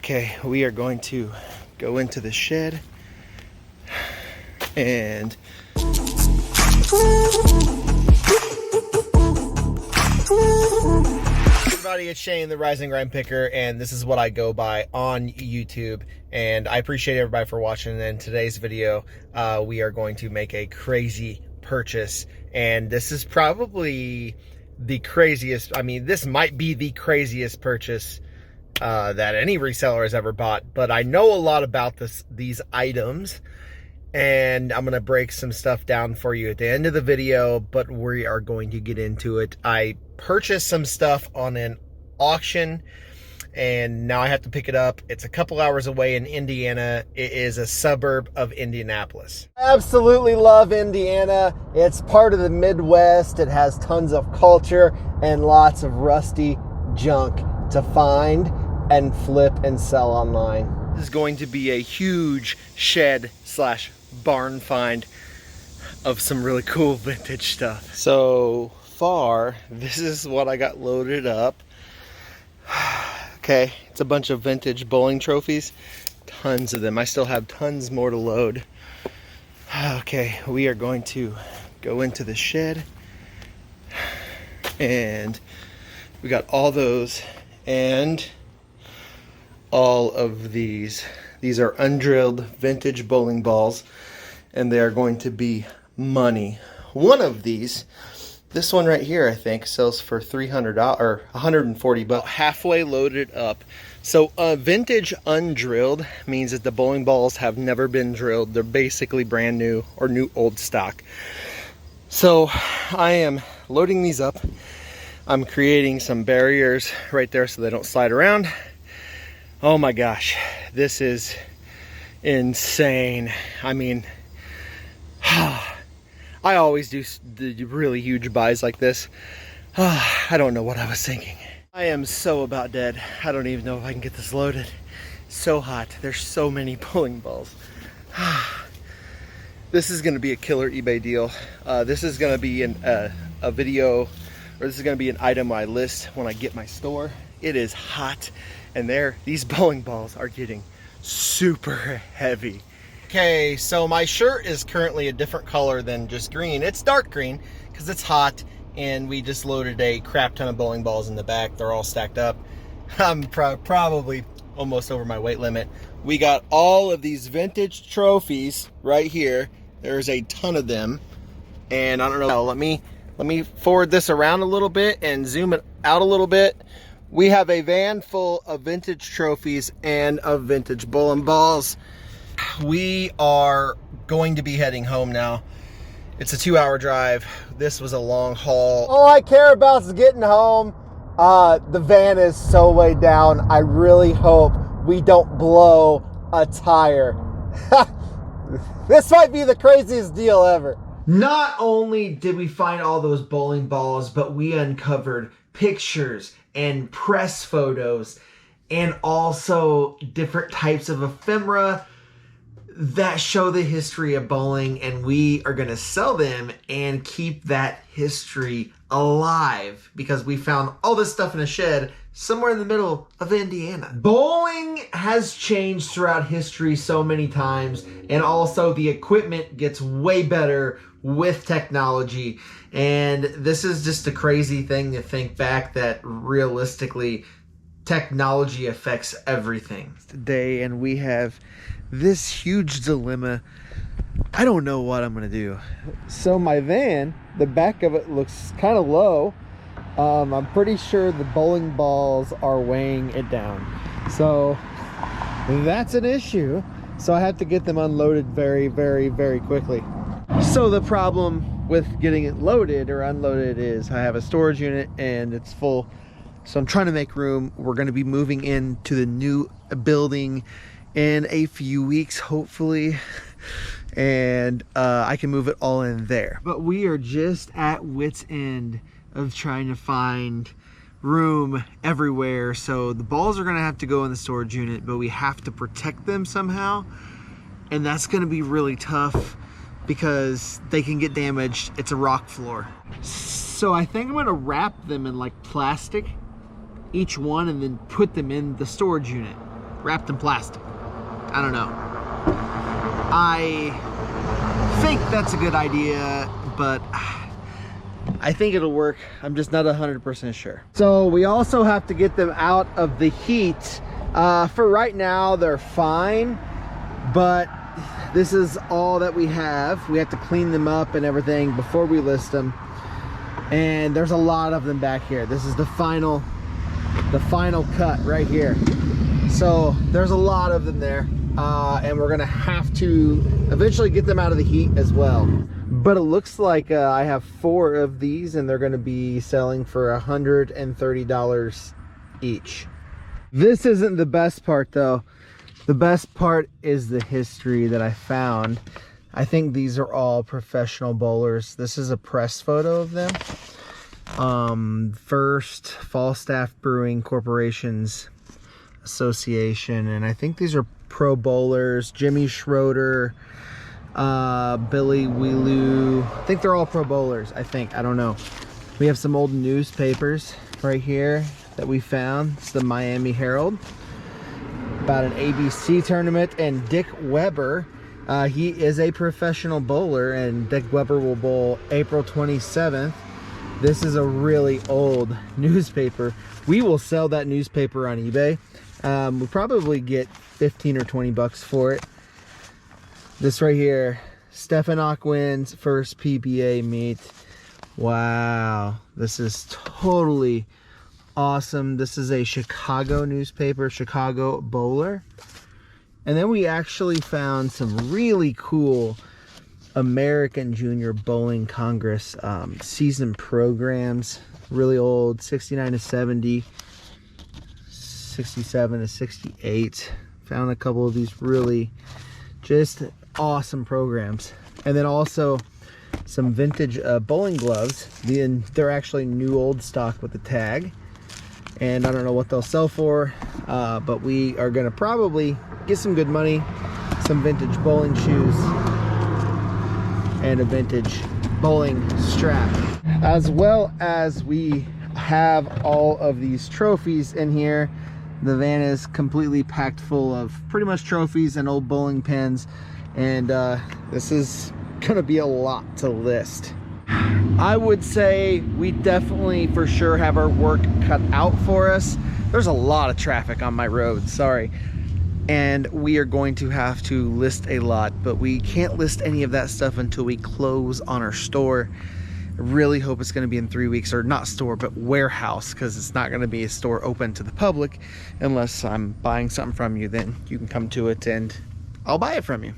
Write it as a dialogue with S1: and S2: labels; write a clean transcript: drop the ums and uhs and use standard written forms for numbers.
S1: Okay, we are going to go into the shed and everybody, it's Shane, the Rising Grind Picker, and this is what I go by on YouTube. And I appreciate everybody for watching. And in today's video, we are going to make a crazy purchase, and this is probably the craziest. I mean, this might be the craziest purchase that any reseller has ever bought, but I know a lot about these items, and I'm gonna break some stuff down for you at the end of the video, but we are going to get into it. I purchased some stuff on an auction, and now I have to pick it up. It's a couple hours away in Indiana. It is a suburb of Indianapolis. I absolutely love Indiana. It's part of the Midwest. It has tons of culture and lots of rusty junk to find and flip and sell online. This is going to be a huge shed slash barn find of some really cool vintage stuff. So far, this is what I got loaded up. Okay, it's a bunch of vintage bowling trophies, tons of them. I still have tons more to load. Okay, we are going to go into the shed, and we got all those and all of these. These are undrilled vintage bowling balls, and they are going to be money. One of these, this one right here, I think sells for $300 or $140, halfway loaded up. So vintage undrilled means that the bowling balls have never been drilled. They're basically brand new or new old stock. So I am loading these up. I'm creating some barriers right there so they don't slide around. Oh my gosh, this is insane. I mean, I always do really huge buys like this. I don't know what I was thinking. I am so about dead. I don't even know if I can get this loaded. So hot. There's so many bowling balls. This is going to be a killer eBay deal. This is going to be a video, or this is going to be an item I list when I get my store. It is hot, and these bowling balls are getting super heavy. Okay, so my shirt is currently a different color than just green. It's dark green because it's hot, and we just loaded a crap ton of bowling balls in the back. They're all stacked up. I'm probably almost over my weight limit. We got all of these vintage trophies right here. There's a ton of them, and I don't know. Let me forward this around a little bit and zoom it out a little bit. We have a van full of vintage trophies and of vintage bowling balls. We are going to be heading home now. It's a 2-hour drive. This was a long haul. All I care about is getting home. The van is so way down. I really hope we don't blow a tire. This might be the craziest deal ever. Not only did we find all those bowling balls, but we uncovered pictures and press photos and also different types of ephemera that show the history of bowling, and we are going to sell them and keep that history alive because we found all this stuff in a shed somewhere in the middle of Indiana. Bowling has changed throughout history so many times, and also the equipment gets way better with technology, and this is just a crazy thing to think back that realistically technology affects everything today, and we have this huge dilemma. I don't know what I'm gonna do. So my van, the back of it looks kind of low. I'm pretty sure the bowling balls are weighing it down, so that's an issue. So I have to get them unloaded very, very, very quickly. So the problem with getting it loaded or unloaded is I have a storage unit and it's full. So I'm trying to make room. We're going to be moving into the new building in a few weeks, hopefully. And I can move it all in there. But we are just at wit's end of trying to find room everywhere. So the balls are going to have to go in the storage unit, but we have to protect them somehow. And that's going to be really tough because they can get damaged. It's a rock floor. So I think I'm going to wrap them in like plastic, each one, and then put them in the storage unit. wrapped in plastic. I don't know. I think that's a good idea, but I think it'll work. I'm just not 100% sure. So we also have to get them out of the heat. For right now, they're fine, but this is all that we have. We have to clean them up and everything before we list them. And there's a lot of them back here. This is the final cut right here. So there's a lot of them there. And we're gonna have to eventually get them out of the heat as well. But it looks like I have 4 of these and they're gonna be selling for $130 each. This isn't the best part though. The best part is the history that I found. I think these are all professional bowlers. This is a press photo of them. First Falstaff Brewing Corporation's Association, and I think these are pro bowlers. Jimmy Schroeder, Billy Wheeloo. I think they're all pro bowlers, I think. I don't know. We have some old newspapers right here that we found. It's the Miami Herald about an ABC tournament, and Dick Weber, he is a professional bowler, and Dick Weber will bowl April 27th. This is a really old newspaper. We will sell that newspaper on eBay. We'll probably get 15 or 20 bucks for it. This right here, Stefan Ockwin's first PBA meet. Wow, this is totally awesome. This is a Chicago newspaper, Chicago Bowler. And then we actually found some really cool American Junior Bowling Congress season programs. Really old, 69 to 70, 67 to 68. Found a couple of these really just awesome programs. And then also some vintage bowling gloves. They're actually new old stock with the tag. And I don't know what they'll sell for, but we are gonna probably get some good money, some vintage bowling shoes, and a vintage bowling strap. As well as we have all of these trophies in here. The van is completely packed full of pretty much trophies and old bowling pins, and this is gonna be a lot to list. I would say we definitely for sure have our work cut out for us. There's a lot of traffic on my road, sorry. And we are going to have to list a lot, but we can't list any of that stuff until we close on our store. I really hope it's gonna be in 3 weeks, or not store, but warehouse, because it's not gonna be a store open to the public unless I'm buying something from you. Then you can come to it and I'll buy it from you.